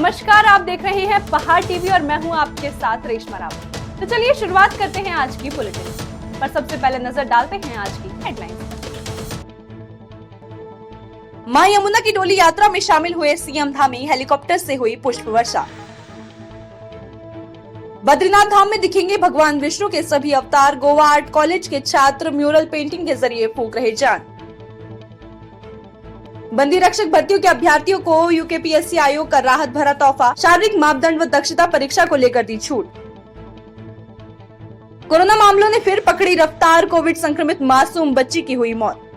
नमस्कार, आप देख रहे हैं पहाड़ टीवी और मैं हूं आपके साथ रेशमा रावत। तो चलिए शुरुआत करते हैं आज की बुलेटिन पर। सबसे पहले नजर डालते हैं आज की हेडलाइंस। मां यमुना की डोली यात्रा में शामिल हुए सीएम धामी, हेलीकॉप्टर से हुई पुष्प वर्षा। बद्रीनाथ धाम में दिखेंगे भगवान विष्णु के सभी अवतार, गोवा आर्ट कॉलेज के छात्र म्यूरल पेंटिंग के जरिए फूंक रहे जान। बंदी रक्षक भर्तियों के अभ्यर्थियों को यूकेपीएससी आयोग का राहत भरा तोहफा, शारीरिक मापदंड व दक्षता परीक्षा को लेकर दी छूट। कोरोना मामलों ने फिर पकड़ी रफ्तार, कोविड संक्रमित मासूम बच्ची की हुई मौत।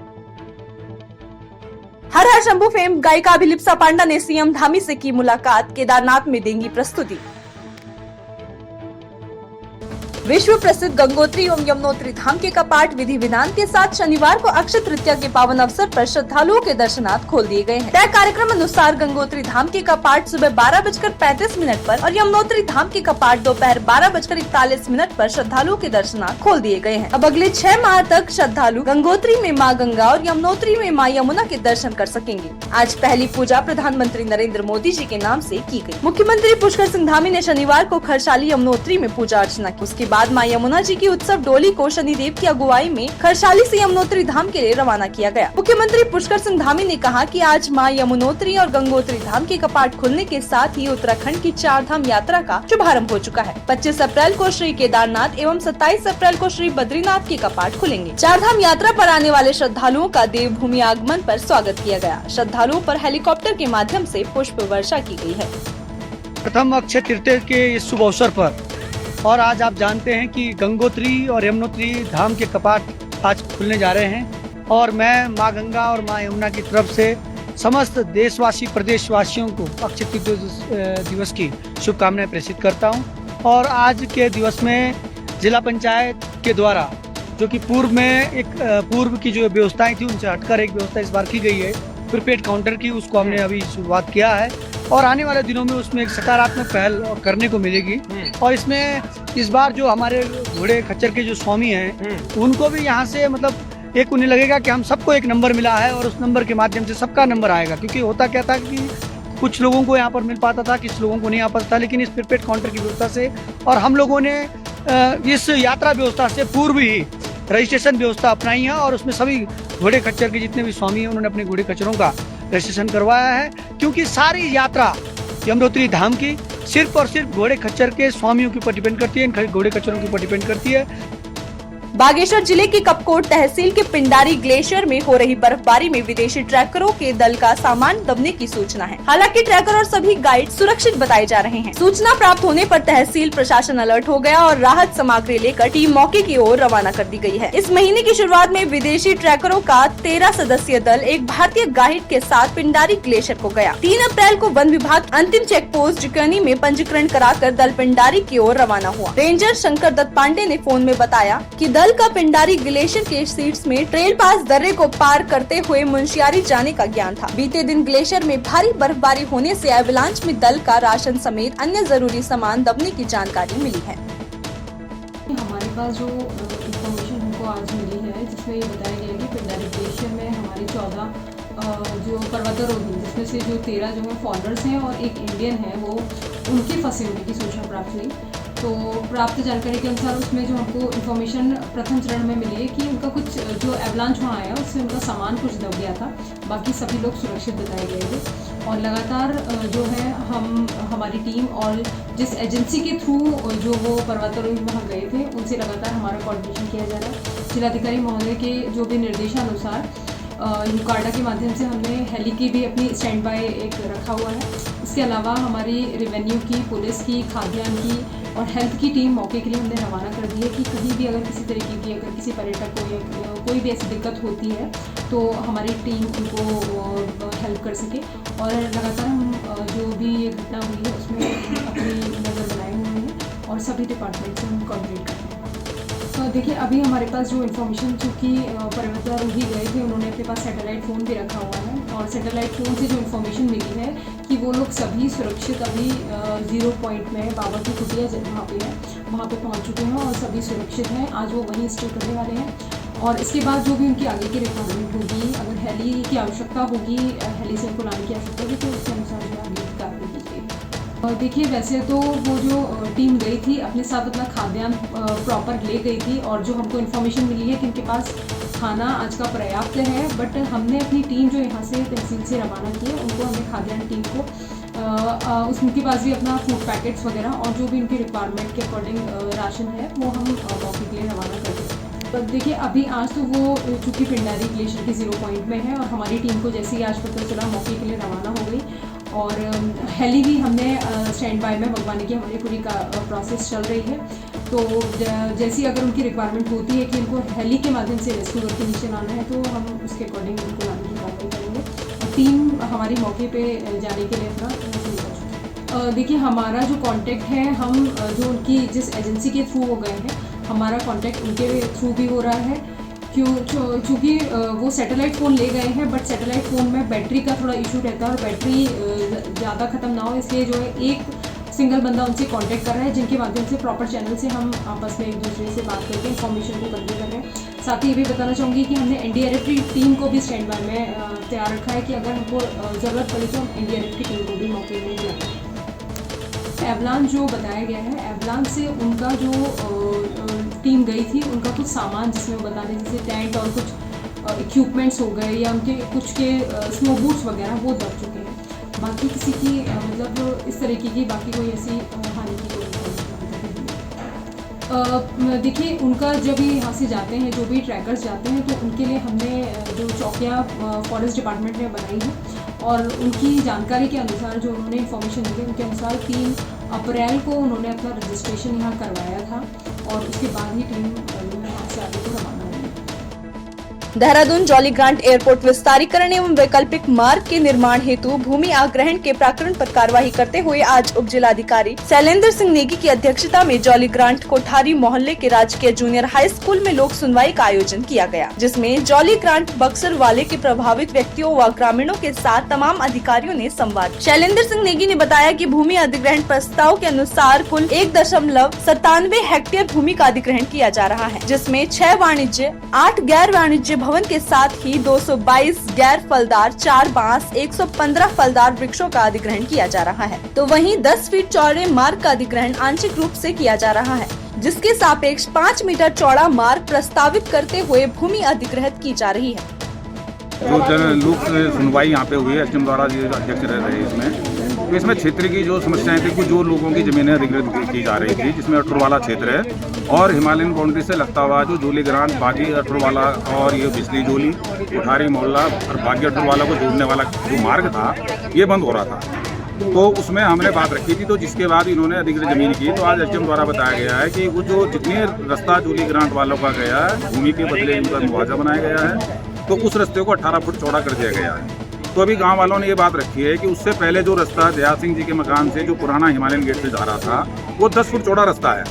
हर हर शंभू फेम गायिका अभिलिप्सा पांडा ने सीएम धामी से की मुलाकात, केदारनाथ में देंगी प्रस्तुति। विश्व प्रसिद्ध गंगोत्री एवं यमुनोत्री धाम के कपाट विधि विधान के साथ शनिवार को अक्षय तृतीया के पावन अवसर पर श्रद्धालुओं के दर्शनार्थ खोल दिए गए हैं। तय कार्यक्रम अनुसार गंगोत्री धाम के कपाट सुबह 12:35 पर और यमुनोत्री धाम के कपाट दोपहर 12:41 पर श्रद्धालुओं के दर्शनार्थ खोल दिए गए हैं। अब अगले 6 माह तक श्रद्धालु गंगोत्री में माँ गंगा और यमुनोत्री में माँ यमुना के दर्शन कर सकेंगे। आज पहली पूजा प्रधानमंत्री नरेंद्र मोदी जी के नाम से की गई। मुख्यमंत्री पुष्कर सिंह धामी ने शनिवार को खरसाली यमुनोत्री में पूजा अर्चना की। उसके बाद मां यमुना जी की उत्सव डोली को शनिदेव की अगुवाई में खरसाली से यमुनोत्री धाम के लिए रवाना किया गया। मुख्यमंत्री पुष्कर सिंह धामी ने कहा कि आज मां यमुनोत्री और गंगोत्री धाम के कपाट खुलने के साथ ही उत्तराखंड की 4 धाम यात्रा का शुभारंभ हो चुका है। 25 अप्रैल को श्री केदारनाथ एवं 27 अप्रैल को श्री बद्रीनाथ के कपाट खुलेंगे। 4 धाम यात्रा पर आने वाले श्रद्धालुओं का देवभूमि आगमन पर स्वागत किया गया। श्रद्धालुओं पर हेलीकॉप्टर के माध्यम से पुष्प वर्षा की गई है। प्रथम अक्षय तृतीया के इस शुभ अवसर पर और आज आप जानते हैं कि गंगोत्री और यमुनोत्री धाम के कपाट आज खुलने जा रहे हैं और मैं माँ गंगा और माँ यमुना की तरफ से समस्त देशवासी प्रदेशवासियों को अक्षय तृतीया दिवस की शुभकामनाएं प्रेषित करता हूं। और आज के दिवस में जिला पंचायत के द्वारा जो कि पूर्व की जो व्यवस्थाएं थी उनसे हटकर एक व्यवस्था इस बार की गई है, प्रीपेड काउंटर की, उसको हमने अभी शुरुआत किया है और आने वाले दिनों में उसमें एक सकारात्मक पहल करने को मिलेगी। और इसमें इस बार जो हमारे घोड़े खच्चर के जो स्वामी हैं उनको भी यहाँ से मतलब एक उन्हें लगेगा कि हम सबको एक नंबर मिला है और उस नंबर के माध्यम से सबका नंबर आएगा। क्योंकि होता क्या था कि कुछ लोगों को यहाँ पर मिल पाता था, कुछ लोगों को नहीं आ पाता था, लेकिन इस प्रीपेड काउंटर की व्यवस्था से और हम लोगों ने इस यात्रा व्यवस्था से पूर्व ही रजिस्ट्रेशन व्यवस्था अपनाई है और उसमें सभी घोड़े खच्चर के जितने भी स्वामी हैं उन्होंने अपने घोड़े खच्चरों का रजिस्ट्रेशन करवाया है। क्योंकि सारी यात्रा यमुनोत्री धाम की सिर्फ और सिर्फ घोड़े खच्चर के स्वामियों के ऊपर डिपेंड करती है, इन घोड़े खच्चरों के ऊपर डिपेंड करती है। बागेश्वर जिले के कपकोट तहसील के पिंडारी ग्लेशियर में हो रही बर्फबारी में विदेशी ट्रैकरों के दल का सामान दबने की सूचना है। हालांकि ट्रैकर और सभी गाइड सुरक्षित बताए जा रहे हैं। सूचना प्राप्त होने पर तहसील प्रशासन अलर्ट हो गया और राहत सामग्री लेकर टीम मौके की ओर रवाना कर दी गई है। इस महीने की शुरुआत में विदेशी ट्रैकरों का 13 सदस्यीय दल एक भारतीय गाइड के साथ पिंडारी ग्लेशियर को गया। 3 अप्रैल को वन विभाग अंतिम चेक पोस्ट जुकनी में पंजीकरण कराकर दल पिंडारी की ओर रवाना हुआ। रेंजर शंकर दत्त पांडे ने फोन में बताया कि दल का पिंडारी ग्लेशियर के सीट्स में ट्रेल पास दर्रे को पार करते हुए मुंशियारी जाने का ज्ञान था। बीते दिन ग्लेशियर में भारी बर्फबारी होने से एवलांच में दल का राशन समेत अन्य जरूरी सामान दबने की जानकारी मिली है। हमारे पास जो इंफॉर्मेशन हमको आज मिली है जिसमें ये बताया गया है कि पिंडारी ग्लेशियर में हमारी 14 जो पर्वतारोही जिसमें से जो 13 जो है फॉरनर्स हैं और एक इंडियन है वो उनके फंसे होने की सूचना प्राप्त हुई। तो प्राप्त जानकारी के अनुसार उसमें जो हमको इन्फॉर्मेशन प्रथम चरण में मिली है कि उनका कुछ जो एवलांच वहाँ आया उससे उनका सामान कुछ दब गया था, बाकी सभी लोग सुरक्षित बताए गए थे। और लगातार जो है हमारी टीम और जिस एजेंसी के थ्रू जो वो पर्वतारोही वहाँ गए थे उनसे लगातार हमारा कोऑर्डिनेशन किया जा रहा है। जिलाधिकारी महोदय के जो भी निर्देशानुसार यूकार्डा के माध्यम से हमने हेली की भी अपनी स्टैंड बाय एक रखा हुआ है। इसके अलावा हमारी रेवेन्यू की, पुलिस की, खाद्यान्न की और हेल्थ की टीम मौके के लिए हमने रवाना कर दी है कि कहीं भी अगर किसी तरीके की अगर किसी पर्यटक को या कोई भी ऐसी दिक्कत होती है तो हमारी टीम उनको हेल्प कर सके। और लगातार हम जो भी ये घटना हुई है उसमें अपनी नज़र बनाए हुए हैं और सभी डिपार्टमेंट से हम कोऑर्डिनेट करते हैं। तो देखिए अभी हमारे पास जो इन्फॉर्मेशन चूँकि पर्वतारोही गए थे उन्होंने अपने पास सैटेलाइट फ़ोन भी रखा हुआ है और सैटेलाइट फ़ोन से जो इन्फॉर्मेशन मिली है कि वो लोग सभी सुरक्षित अभी 0 पॉइंट में बाबा की कुटिया वहाँ पे है, वहाँ पे पहुँच चुके हैं और सभी सुरक्षित हैं। आज वो वहीं स्टे करने वाले हैं और इसके बाद जो भी उनकी आगे की रिक्वायरमेंट होगी, अगर हेली की आवश्यकता होगी, हेली से उनको लाने की आवश्यकता होगी तो उसके अनुसार जो आगे की कार्रवाई की जाएगी। देखिए, वैसे तो वो जो टीम गई थी अपने साथ अपना खाद्यान्न प्रॉपर ले गई थी, और जो हमको इन्फॉर्मेशन मिली है कि उनके पास खाना आज का पर्याप्त है, बट हमने अपनी टीम जो यहाँ से तहसील से रवाना की है, उनको हमने खाद्यान्न टीम को उनके पास भी अपना फूड पैकेट्स वगैरह और जो भी उनकी रिक्वायरमेंट के अकॉर्डिंग राशन है वो हम मौके के लिए रवाना कर दें। तो देखिए, अभी आज तो वो चूँकि पिंडारी ग्लेशियर के 0 पॉइंट में है, और हमारी टीम को जैसे ही आज पता चला मौके के लिए रवाना हो गई, और हेली भी हमने स्टैंड बाय में मंगवाने की हमारी पूरी प्रोसेस चल रही है। तो जैसी अगर उनकी रिक्वायरमेंट होती है कि उनको हेली के माध्यम से रेस्क्यू करके नीचे लाना है, तो हम उसके अकॉर्डिंग उनको लाने की कार्रवाई करेंगे, और टीम हमारी मौके पे जाने के लिए अपना शुरू कर चुकी है। देखिए, हमारा जो कॉन्टैक्ट है, हम जो उनकी जिस एजेंसी के थ्रू हो गए हैं, हमारा कॉन्टैक्ट उनके थ्रू भी हो रहा है, चूँकि वो सैटेलाइट फ़ोन ले गए हैं, बट सैटेलाइट फ़ोन में बैटरी का थोड़ा इशू रहता है, और बैटरी ज़्यादा ख़त्म ना हो, इसलिए जो है एक सिंगल बंदा उनसे कांटेक्ट कर रहा है, जिनके माध्यम से प्रॉपर चैनल से हम आपस में एक दूसरे से बात करके इन्फॉर्मेशन को कन्वे कर रहे हैं। साथ ही ये भी बताना चाहूँगी कि हमने एनडीआरएफ की टीम को भी स्टैंड बाय में तैयार रखा है कि अगर हमको ज़रूरत पड़े तो हम एनडीआरएफ की टीम को भी मौके में बुलाएंगे। एवलान जो बताया गया है, एवलान से उनका जो टीम गई थी, उनका कुछ सामान जिसमें वो बता रहे जैसे टेंट और कुछ इक्विपमेंट्स हो गए, या उनके कुछ के स्नो बूट्स वगैरह वो दब चुके हैं। बाकी किसी की मतलब इस तरीके की बाकी कोई ऐसी हानि की कोई देखिए, उनका जब भी यहाँ से जाते हैं, जो भी ट्रैकर्स जाते हैं, तो उनके लिए हमने जो चौकियाँ फॉरेस्ट डिपार्टमेंट ने बनाई है, और उनकी जानकारी के अनुसार जो उन्होंने इन्फॉर्मेशन दी है, उनके अनुसार 3 अप्रैल को उन्होंने अपना रजिस्ट्रेशन यहाँ करवाया था, और उसके बाद ही टीम यहाँ से आगे को रवाना हुई। देहरादून जॉली ग्रांट एयरपोर्ट विस्तारीकरण एवं वैकल्पिक मार्ग के निर्माण हेतु भूमि आग्रहण के प्रकरण पर कार्यवाही करते हुए आज उप जिलाधिकारी शैलेंद्र सिंह नेगी की अध्यक्षता में जॉली ग्रांट कोठारी मोहल्ले के राजकीय जूनियर हाई स्कूल में लोक सुनवाई का आयोजन किया गया, जिसमें जॉली ग्रांट बक्सर वाले के प्रभावित व्यक्तियों व ग्रामीणों के साथ तमाम अधिकारियों ने संवाद। शैलेंद्र सिंह नेगी ने बताया कि भूमि अधिग्रहण प्रस्ताव के अनुसार कुल 1.97 हेक्टेयर भूमि का अधिग्रहण किया जा रहा है, जिसमें 6 वाणिज्य, 8 गैर वाणिज्य भवन के साथ ही 222 गैर फलदार, 4 बांस, 115 फलदार वृक्षों का अधिग्रहण किया जा रहा है। तो वहीं 10 फीट चौड़े मार्ग का अधिग्रहण आंशिक रूप से किया जा रहा है, जिसके सापेक्ष 5 मीटर चौड़ा मार्ग प्रस्तावित करते हुए भूमि अधिग्रहित की जा रही है। जो लोक सुनवाई यहाँ पे हुई है, एसडीएम द्वारा अध्यक्ष रह रहे हैं इसमें, तो इसमें क्षेत्र की जो समस्याएं थी, कुछ जो लोगों की जमीनें अधिग्रहित की जा रही थी, जिसमें अठुरवाला क्षेत्र है और हिमालयन बाउंड्री से लगता हुआ जो जोली ग्रांट, बागी अठुरवाला और ये बिजली जोली, कोठारी मोहल्ला और बागी अठुरवाला को जोड़ने वाला जो मार्ग था, ये बंद हो रहा था। तो उसमें हमने बात रखी थी, तो जिसके बाद इन्होंने अधिग्रहित जमीन की। तो आज एसडीएम द्वारा बताया गया है कि वो जो जितने रास्ता जोली ग्रांट वालों का गया है, भूमि के बदले इनका मुआवजा बनाया गया है, तो उस रास्ते को 18 फुट चौड़ा कर दिया गया है। तो अभी गांव वालों ने ये बात रखी है कि उससे पहले जो रास्ता दयाल सिंह जी के मकान से जो पुराना हिमालयन गेट से जा रहा था, वो 10 फुट चौड़ा रास्ता है।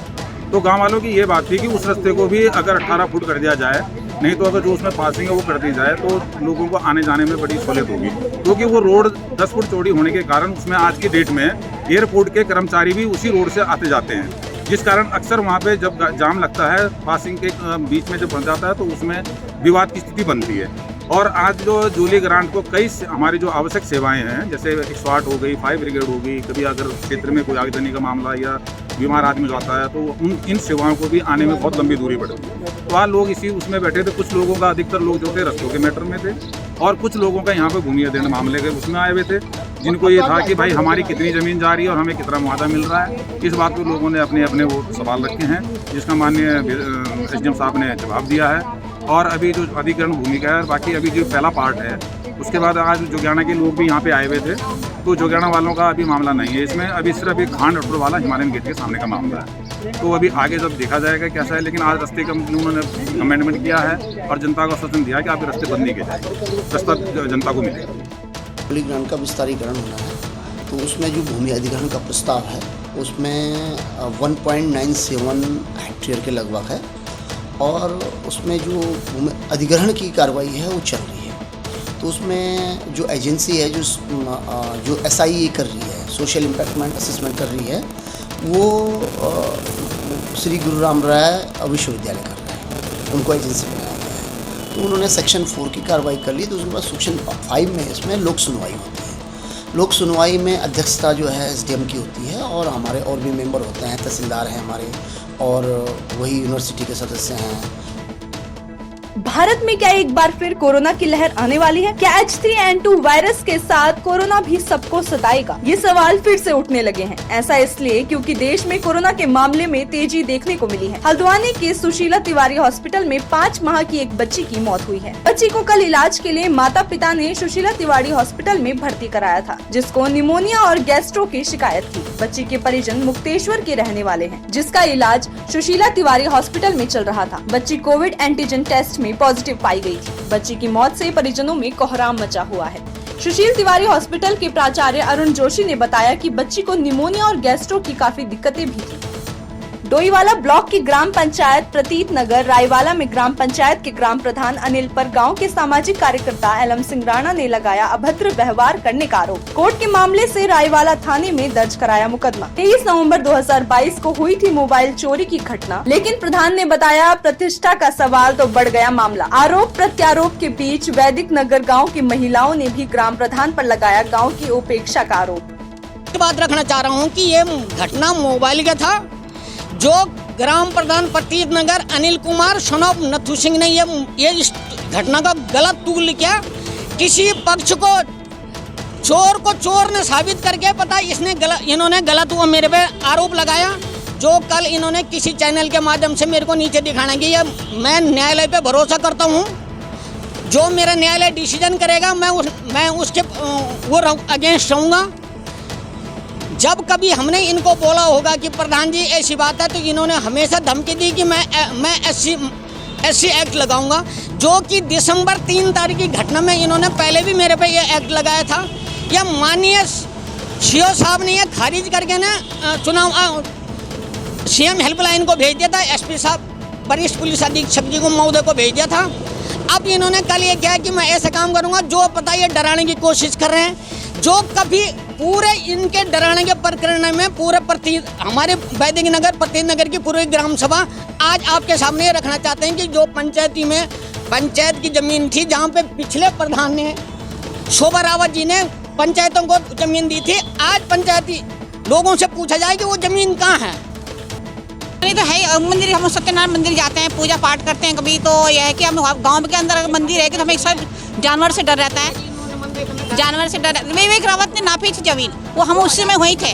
तो गांव वालों की ये बात थी कि उस रास्ते को भी अगर 18 फुट कर दिया जाए, नहीं तो अगर जो उसमें पासिंग है वो कर दी जाए, तो लोगों को आने जाने में बड़ी सहूलियत होगी, क्योंकि वो रोड 10 फुट चौड़ी होने के कारण उसमें आज की डेट में एयरपोर्ट के कर्मचारी भी उसी रोड से आते जाते हैं, जिस कारण अक्सर वहाँ पे जब जाम लगता है, पासिंग के बीच में जब बन जाता है, तो उसमें विवाद की स्थिति बनती है। और आज जो जोली ग्रांट को कई हमारी जो आवश्यक सेवाएं हैं, जैसे 108 हो गई, फायर ब्रिगेड हो गई, कभी अगर क्षेत्र में कोई आगजनी का मामला या बीमार आदमी जाता है, तो इन सेवाओं को भी आने में बहुत लंबी दूरी पड़ती है। तो आज लोग इसी उसमें बैठे थे। कुछ लोगों का, अधिकतर लोग जो थे रस्तों के मैटर में थे, और कुछ लोगों का यहाँ पे भूमि अधिग्रहण मामले के उसमें आए हुए थे, जिनको ये था कि भाई हमारी कितनी ज़मीन जा रही है और हमें कितना मुआवजा मिल रहा है। इस बात पर लोगों ने अपने अपने वो सवाल रखे हैं, जिसका माननीय एसडीएम साहब ने जवाब दिया है। और अभी जो अधिग्रहण भूमि का है, बाकी अभी जो पहला पार्ट है, उसके बाद आज जोगियाना के लोग भी यहाँ पे आए हुए थे, तो जोगियाना वालों का अभी मामला नहीं है इसमें। अभी सिर्फ एक खान अटूर वाला हिमालयन गेट के सामने का मामला है। तो अभी आगे जब देखा जाएगा कैसा है, लेकिन आज रास्ते का उन्होंने अमेंडमेंट किया है और जनता को आश्वासन दिया कि आप रास्ते बंद नहीं किए जाए, रास्ता जनता को मिलेगा। जॉली ग्रांट का विस्तारीकरण होना है, तो उसमें जो भूमि अधिग्रहण का प्रस्ताव है, उसमें 1.97 हेक्टेयर के लगभग है, और उसमें जो अधिग्रहण की कार्रवाई है वो चल रही है। तो उसमें जो एजेंसी है, जो SIA कर रही है, सोशल इम्पैक्ट असेसमेंट कर रही है, वो श्री गुरु राम राय विश्वविद्यालय कर रहा है, उनको एजेंसी बनाया गया है। तो उन्होंने सेक्शन 4 की कार्रवाई कर ली, तो उसके बाद सेक्शन 5 में इसमें लोक सुनवाई होती है। लोक सुनवाई में अध्यक्षता जो है एसडीएम की होती है और हमारे और भी मेंबर होते हैं, तहसीलदार हैं हमारे और वही यूनिवर्सिटी के सदस्य हैं। भारत में क्या एक बार फिर कोरोना की लहर आने वाली है? क्या H3N2 वायरस के साथ कोरोना भी सबको सताएगा? ये सवाल फिर से उठने लगे हैं। ऐसा इसलिए क्योंकि देश में कोरोना के मामले में तेजी देखने को मिली है। हल्द्वानी के सुशीला तिवारी हॉस्पिटल में 5 माह की एक बच्ची की मौत हुई है। बच्ची को कल इलाज के लिए माता पिता ने सुशीला तिवारी हॉस्पिटल में भर्ती कराया था, जिसको निमोनिया और गैस्ट्रो की शिकायत थी। बच्ची के परिजन मुक्तेश्वर के रहने वाले हैं, जिसका इलाज सुशीला तिवारी हॉस्पिटल में चल रहा था। बच्ची कोविड एंटीजन टेस्ट में पॉजिटिव पाई गई थी। बच्ची की मौत से परिजनों में कोहराम मचा हुआ है। सुशील तिवारी हॉस्पिटल के प्राचार्य अरुण जोशी ने बताया कि बच्ची को निमोनिया और गैस्ट्रो की काफी दिक्कतें भी थी। डोईवाला ब्लॉक की ग्राम पंचायत प्रतीत नगर रायवाला में ग्राम पंचायत के ग्राम प्रधान अनिल पर गांव के सामाजिक कार्यकर्ता एलम सिंह राणा ने लगाया अभद्र व्यवहार करने का आरोप। कोर्ट के मामले से रायवाला थाने में दर्ज कराया मुकदमा। 23 नवंबर 2022 को हुई थी मोबाइल चोरी की घटना, लेकिन प्रधान ने बताया प्रतिष्ठा का सवाल तो बढ़ गया मामला। आरोप प्रत्यारोप के बीच वैदिक नगर गाँव की महिलाओं ने भी ग्राम प्रधान पर लगाया गाँव की उपेक्षा का आरोप। बात रखना चाह रहा हूँ कि ये घटना मोबाइल का था, जो ग्राम प्रधान प्रतीत नगर अनिल कुमार सनोप नथु सिंह ने ये इस घटना का गलत तूल किया। किसी पक्ष को चोर ने साबित करके इन्होंने गलत वो मेरे पे आरोप लगाया, जो कल इन्होंने किसी चैनल के माध्यम से मेरे को नीचे दिखाना कि मैं न्यायालय पे भरोसा करता हूँ। जो मेरा न्यायालय डिसीजन करेगा मैं उसके वो अगेंस्ट रहूँगा। जब कभी हमने इनको बोला होगा कि प्रधान जी ऐसी बात है, तो इन्होंने हमेशा धमकी दी कि मैं एससी एक्ट लगाऊंगा, जो कि दिसंबर 3 तारीख की घटना में इन्होंने पहले भी मेरे पे ये एक्ट लगाया था। यह माननीय सीओ साहब ने ये खारिज करके ना चुनाव सीएम हेल्पलाइन को भेज दिया था, एसपी साहब वरिष्ठ पुलिस अधीक्षक जी को महोदय को भेज दिया था। अब इन्होंने कल ये किया कि मैं ऐसा काम करूंगा, जो पता ये डराने की कोशिश कर रहे हैं, जो कभी पूरे इनके डराने के प्रकरण में पूरे हमारे वैदिक नगर प्रतीत नगर की पूरी ग्राम सभा आज आपके सामने रखना चाहते हैं कि जो पंचायत की जमीन थी, जहां पे पिछले प्रधान ने शोभा रावत जी ने पंचायतों को जमीन दी थी, आज पंचायती लोगों से पूछा जाए कि वो जमीन कहाँ है। तो है मंदिर, हम सत्यनारायण मंदिर जाते हैं, पूजा पाठ करते हैं। कभी तो यह है कि हम गांव के अंदर अगर मंदिर है कि तो हमें सब जानवर से डर रहता है, जानवर से डर। विवेक रावत ने नापी थी जमीन, वो हम उस समय वहीं थे,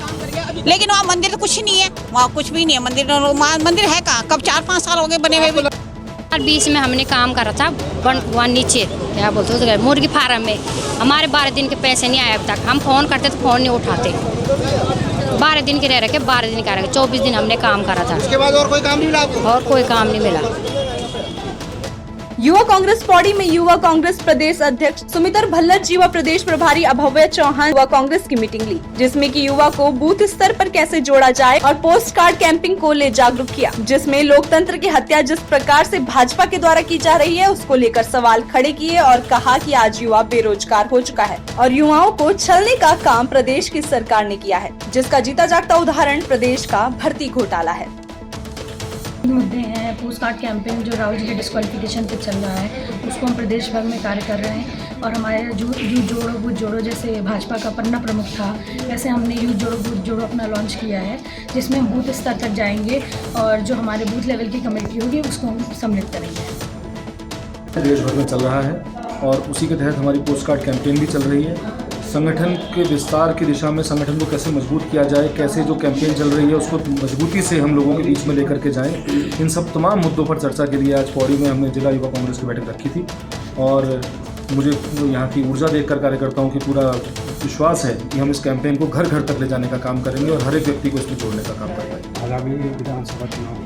लेकिन वहाँ मंदिर तो कुछ ही नहीं है, वहाँ कुछ भी नहीं है। मंदिर है कहाँ? कब 4-5 साल हो गए बने हुए। 20 में हमने काम करा था वहाँ नीचे, क्या बोलते हैं, मुर्गी फार्म में। हमारे 12 दिन के पैसे नहीं आए अब तक। हम फ़ोन करते तो फ़ोन नहीं उठाते। 12 दिन के रह रखे, 12 दिन का रह 24 दिन हमने काम करा था। उसके बाद और कोई काम नहीं मिला आपको? और कोई काम नहीं मिला। युवा कांग्रेस पौड़ी में युवा कांग्रेस प्रदेश अध्यक्ष सुमितर भल्लर जी व प्रदेश प्रभारी अभव्य चौहान युवा कांग्रेस की मीटिंग ली, जिसमें कि युवा को बूथ स्तर पर कैसे जोड़ा जाए और पोस्ट कार्ड कैंपिंग को ले जागरूक किया, जिसमें लोकतंत्र की हत्या जिस प्रकार से भाजपा के द्वारा की जा रही है उसको लेकर सवाल खड़े किए और कहा कि आज युवा बेरोजगार हो चुका है और युवाओं को छलने का काम प्रदेश की सरकार ने किया है, जिसका जीता जागता उदाहरण प्रदेश का भर्ती घोटाला है। मुद्दे हैं, पोस्ट कार्ड कैंपेन जो राहुल जी के डिस्क्वालिफिकेशन पे चल रहा है, उसको हम प्रदेश भर में कार्य कर रहे हैं। और हमारे यूथ जोड़ो बूथ जोड़ो, जैसे भाजपा का पन्ना प्रमुख था, वैसे हमने यूथ जोड़ो बूथ जोड़ो अपना लॉन्च किया है, जिसमें हम बूथ स्तर तक जाएंगे और जो हमारे बूथ लेवल की कमेटी होगी उसको हम सम्मिलित करेंगे। देश भर में चल रहा है और उसी के तहत हमारी पोस्ट कार्ड कैंपेन भी चल रही है। संगठन के विस्तार की दिशा में संगठन को कैसे मजबूत किया जाए, कैसे जो कैंपेन चल रही है उसको मजबूती से हम लोगों के बीच में लेकर के जाएं, इन सब तमाम मुद्दों पर चर्चा के लिए आज पौड़ी में हमने जिला युवा कांग्रेस की बैठक रखी थी। और मुझे यहाँ की ऊर्जा देखकर कार्यकर्ताओं की पूरा विश्वास है कि हम इस कैंपेन को घर घर तक ले जाने का काम करेंगे और हर एक व्यक्ति को इसमें जोड़ने का काम करेंगे। आगामी विधानसभा चुनाव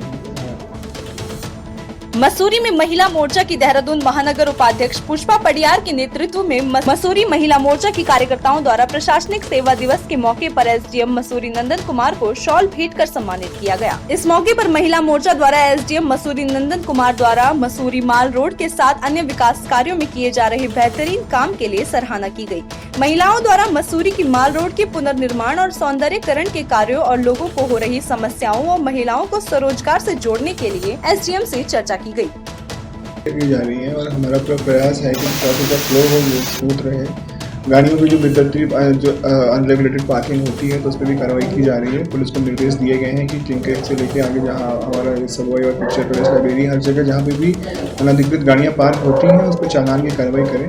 मसूरी में महिला मोर्चा की देहरादून महानगर उपाध्यक्ष पुष्पा पडियार के नेतृत्व में मसूरी महिला मोर्चा की कार्यकर्ताओं द्वारा प्रशासनिक सेवा दिवस के मौके पर एसडीएम मसूरी नंदन कुमार को शॉल भेंट कर सम्मानित किया गया। इस मौके पर महिला मोर्चा द्वारा एसडीएम मसूरी नंदन कुमार द्वारा मसूरी माल रोड के साथ अन्य विकास कार्यों में किए जा रहे बेहतरीन काम के लिए सराहना की गई। महिलाओं द्वारा मसूरी की माल रोड के पुनर्निर्माण और सौंदर्यीकरण के कार्यों और लोगों को हो रही समस्याओं और महिलाओं को स्वरोजगार से जोड़ने के लिए एसडीएम से चर्चा की गई जा रही है और हमारा पूरा प्रयास है कि ट्रैफिक का फ्लो हो स्मूथ रहे गाड़ियों की जो बेतरतीब जो अनरेगुलेटेड पार्किंग होती है तो उस पर भी कार्रवाई की जा रही है। पुलिस को निर्देश दिए गए हैं कि किंगकेट से लेकर आगे जहाँ हमारा सबवे और पिक्चर प्रेस लाइब्रेरी हर जगह जहाँ पे भी अनधिकृत गाड़ियाँ पार्क होती हैं उस पर चालान की कार्रवाई करें।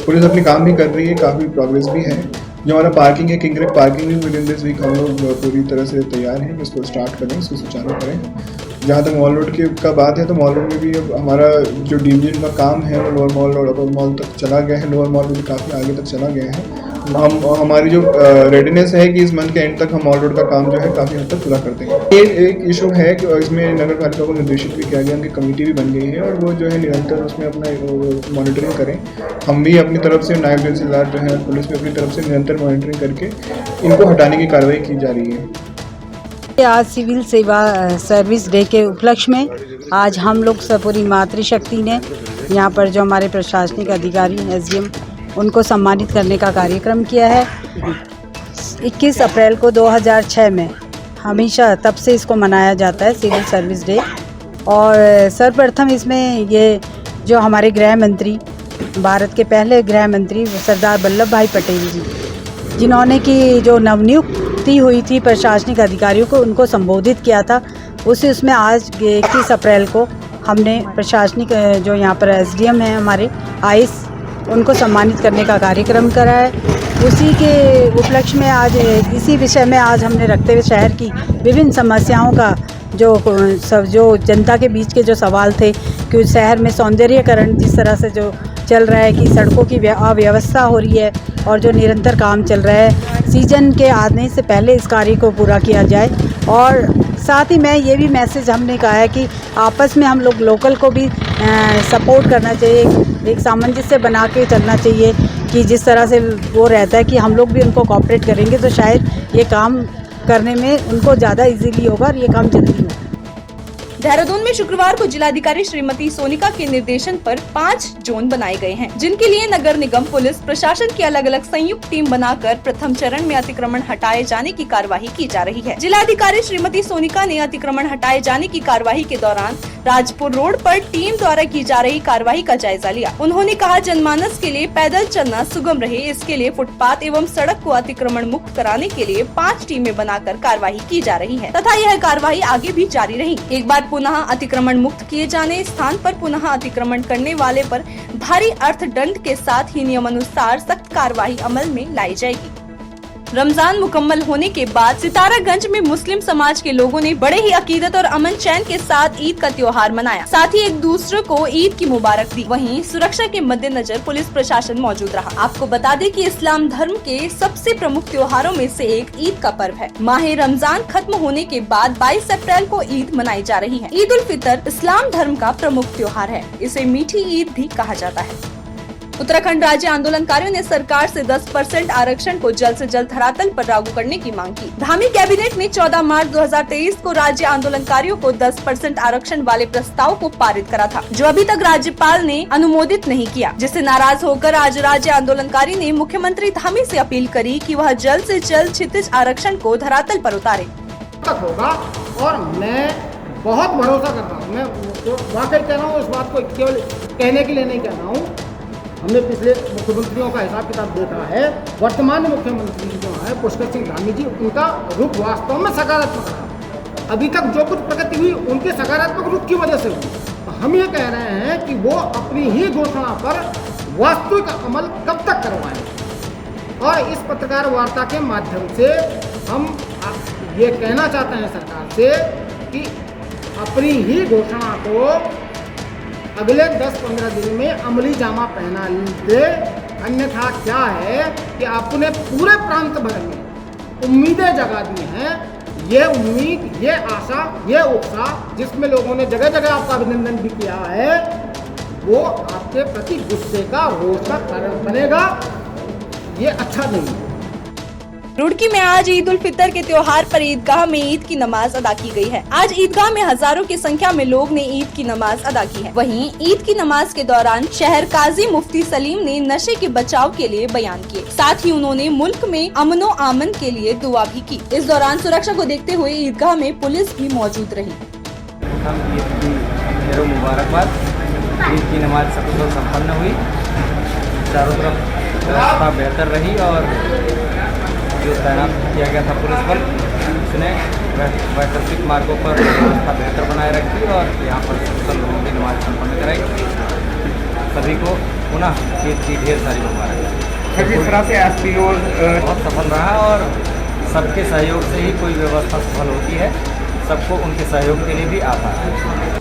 पुलिस अपनी काम भी कर रही है, काफ़ी प्रोग्रेस भी है। जो हमारा पार्किंग है किंगकेट पार्किंग भी विद इन दिस वीक हम लोग पूरी तरह से तैयार हैं, इसको स्टार्ट करें, इसको सुचारू करें। जहाँ तक मॉल रोड का बात है तो मॉल रोड में भी अब हमारा जो डिवीजन का काम है वो लोअर मॉल और अपर मॉल तक चला गया है। लोअर मॉल में भी काफ़ी आगे तक चला गया है। हमारी जो रेडीनेस है कि इस मंथ के एंड तक हम मॉल रोड का काम जो है काफ़ी हद तक पूरा कर देंगे। ये एक इशू है कि इसमें नगर पालिका को निर्देशित भी किया गया, उनकी कमेटी भी बन गई है और वो जो है निरंतर उसमें अपना मॉनिटरिंग करें। हम भी अपनी तरफ से नायब तहसीलदार जो है पुलिस भी अपनी तरफ से निरंतर मॉनिटरिंग करके इनको हटाने की कार्रवाई की जा रही है। आज सिविल सेवा सर्विस डे के उपलक्ष्य में आज हम लोग पूरी मातृशक्ति ने यहाँ पर जो हमारे प्रशासनिक अधिकारी एसडीएम उनको सम्मानित करने का कार्यक्रम किया है। 21 अप्रैल को 2006 में हमेशा तब से इसको मनाया जाता है सिविल सर्विस डे। और सर्वप्रथम इसमें ये जो हमारे गृह मंत्री, भारत के पहले गृह मंत्री सरदार वल्लभ भाई पटेल जी, जिन्होंने की जो नवनियुक्ति हुई थी प्रशासनिक अधिकारियों को, उनको संबोधित किया था, उसमें आज 21 अप्रैल को हमने प्रशासनिक जो यहाँ पर एसडीएम हैं हमारे आईएएस, उनको सम्मानित करने का कार्यक्रम करा है। उसी के उपलक्ष्य में आज इसी विषय में आज हमने रखते हुए शहर की विभिन्न समस्याओं का जो जनता के बीच के जो सवाल थे कि शहर में सौंदर्यीकरण जिस तरह से जो चल रहा है कि सड़कों की अव्यवस्था हो रही है और जो निरंतर काम चल रहा है, सीजन के आने से पहले इस कार्य को पूरा किया जाए। और साथ ही मैं ये भी मैसेज हमने कहा है कि आपस में हम लोग लोकल को भी सपोर्ट करना चाहिए, एक सामंजस्य बना के चलना चाहिए कि जिस तरह से वो रहता है कि हम लोग भी उनको कोऑपरेट करेंगे तो शायद ये काम करने में उनको ज़्यादा इजीली होगा और ये काम जल्दी होगा। देहरादून में शुक्रवार को जिलाधिकारी श्रीमती सोनिका के निर्देशन पर 5 जोन बनाए गए हैं, जिनके लिए नगर निगम, पुलिस प्रशासन की अलग अलग संयुक्त टीम बनाकर प्रथम चरण में अतिक्रमण हटाए जाने की कार्यवाही की जा रही है। जिलाधिकारी श्रीमती सोनिका ने अतिक्रमण हटाए जाने की कार्यवाही के दौरान राजपुर रोड पर टीम द्वारा की जा रही कार्यवाही का जायजा लिया। उन्होंने कहा, जनमानस के लिए पैदल चलना सुगम रहे, इसके लिए फुटपाथ एवं सड़क को अतिक्रमण मुक्त कराने के लिए 5 टीमें बनाकर कार्यवाही की जा रही है तथा यह कार्यवाही आगे भी जारी रही। एक बार पुनः अतिक्रमण मुक्त किए जाने स्थान पर पुनः अतिक्रमण करने वाले पर भारी अर्थदंड के साथ ही नियमानुसार सख्त कार्यवाही अमल में लाई जाएगी। रमजान मुकम्मल होने के बाद सितारागंज में मुस्लिम समाज के लोगों ने बड़े ही अकीदत और अमन चैन के साथ ईद का त्योहार मनाया, साथ ही एक दूसरे को ईद की मुबारक दी। वहीं सुरक्षा के मद्देनजर पुलिस प्रशासन मौजूद रहा। आपको बता दें कि इस्लाम धर्म के सबसे प्रमुख त्योहारों में से एक ईद का पर्व है। माह रमजान खत्म होने के बाद 22 अप्रैल को ईद मनाई जा रही है। ईद उल फितर इस्लाम धर्म का प्रमुख त्योहार है। इसे मीठी ईद भी कहा जाता है। उत्तराखंड राज्य आंदोलनकारियों ने सरकार से 10% आरक्षण को जल्द से जल्द धरातल पर लागू करने की मांग की। धामी कैबिनेट ने 14 मार्च 2023 को राज्य आंदोलनकारियों को 10% आरक्षण वाले प्रस्ताव को पारित करा था, जो अभी तक राज्यपाल ने अनुमोदित नहीं किया, जिससे नाराज होकर आज राज्य आंदोलनकारी ने मुख्यमंत्री धामी से अपील करी कि वह जल्द से जल्द क्षितिज आरक्षण को धरातल पर उतारे। होगा और मैं बहुत भरोसा करता हूँ, मैं वाकई कह रहा हूँ, इस बात को केवल कहने के लिए नहीं कह रहा हूँ। हमने पिछले मुख्यमंत्रियों का हिसाब किताब देखा है। वर्तमान मुख्यमंत्री जो है पुष्कर सिंह धामी जी, उनका रुख वास्तव में सकारात्मक रहा। अभी तक जो कुछ प्रगति हुई उनके सकारात्मक रुख की वजह से हुई। तो हम ये कह रहे हैं कि वो अपनी ही घोषणा पर वास्तविक अमल कब तक करवाएं। और इस पत्रकार वार्ता के माध्यम से हम ये कहना चाहते हैं सरकार से कि अपनी ही घोषणा को अगले 10-15 दिन में अमली जामा पहना दे, अन्यथा क्या है कि आपने पूरे प्रांत भर में उम्मीदें जगा दी हैं। ये उम्मीद, ये आशा, ये उत्साह जिसमें लोगों ने जगह जगह आपका अभिनंदन भी किया है, वो आपके प्रति गुस्से का, रोष का कारण बनेगा। ये अच्छा नहीं है। रुड़की में आज ईद उल फितर के त्योहार पर ईदगाह में ईद की नमाज अदा की गई है। आज ईदगाह में हजारों की संख्या में लोग ने ईद की नमाज अदा की है। वहीं ईद की नमाज के दौरान शहर काजी मुफ्ती सलीम ने नशे के बचाव के लिए बयान किए, साथ ही उन्होंने मुल्क में अमनो आमन के लिए दुआ भी की। इस दौरान सुरक्षा को देखते हुए ईदगाह में पुलिस भी मौजूद रही। मुबारकबाद। ईद की नमाज सफल संपन्न हुई। चारों तरफ व्यवस्था बेहतर रही और जो तैनात किया गया था पुलिस बल उसने वैकल्पिक मार्गों पर व्यवस्था बेहतर बनाए रखी और यहाँ पर कुशल लोगों की नमाज संपन्न कराई। सभी को पुनः ईद की ढेर सारी मुबारक। जिस तरह से एसपीओ बहुत सफल रहा और सबके सहयोग से ही कोई व्यवस्था सफल होती है। सबको उनके सहयोग के लिए भी आभार है।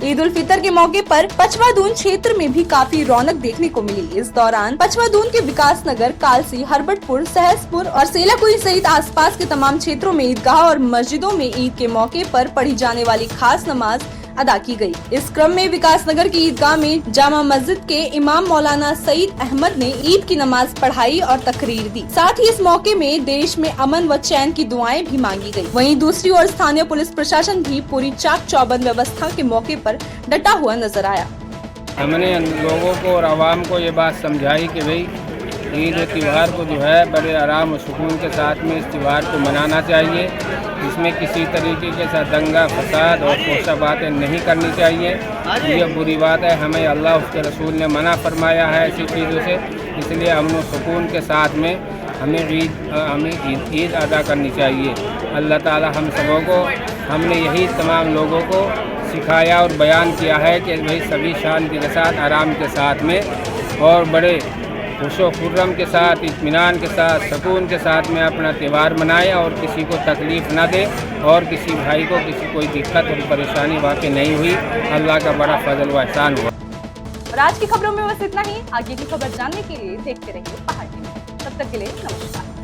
ईद उल फितर के मौके पर पचवा दून क्षेत्र में भी काफी रौनक देखने को मिली। इस दौरान पचवा दून के विकास नगर, कालसी, हरबटपुर, सहसपुर और सेलाकुई सहित आसपास के तमाम क्षेत्रों में ईदगाह और मस्जिदों में ईद के मौके पर पढ़ी जाने वाली खास नमाज अदा की गई। इस क्रम में विकास नगर की ईदगाह में जामा मस्जिद के इमाम मौलाना सईद अहमद ने ईद की नमाज पढ़ाई और तकरीर दी। साथ ही इस मौके में देश में अमन व चैन की दुआएं भी मांगी गई। वहीं दूसरी ओर स्थानीय पुलिस प्रशासन भी पूरी चाक चौबंद व्यवस्था के मौके पर डटा हुआ नजर आया। हमने लोगों को और आवाम को ये बात समझाई कि भाई ईद त्योहार को जो है बड़े आराम और सुकून के साथ में इस त्यौहार को मनाना चाहिए। इसमें किसी तरीके के साथ दंगा फसाद और कोसा बातें नहीं करनी चाहिए। ये बुरी बात है, हमें अल्लाह उसके रसूल ने मना फरमाया है ऐसी चीज़ों से। इसलिए अमन और सुकून के साथ में हमें ईद अदा करनी चाहिए। अल्लाह ताला हम सबों को, हमने यही तमाम लोगों को सिखाया और बयान किया है कि भाई सभी शांति के साथ, आराम के साथ में और बड़े खुशो खुर्रम के साथ, इत्मीनान के साथ, सुकून के साथ में अपना त्यौहार मनाएं और किसी को तकलीफ़ ना दे और किसी भाई को किसी कोई दिक्कत और परेशानी वाक़ई नहीं हुई। अल्लाह का बड़ा फजल व एहसान हुआ। और आज की खबरों में बस इतना ही। आगे की खबर जानने के लिए देखते रहिए पहाड़ टीवी। तब तक के लिए नमस्कार।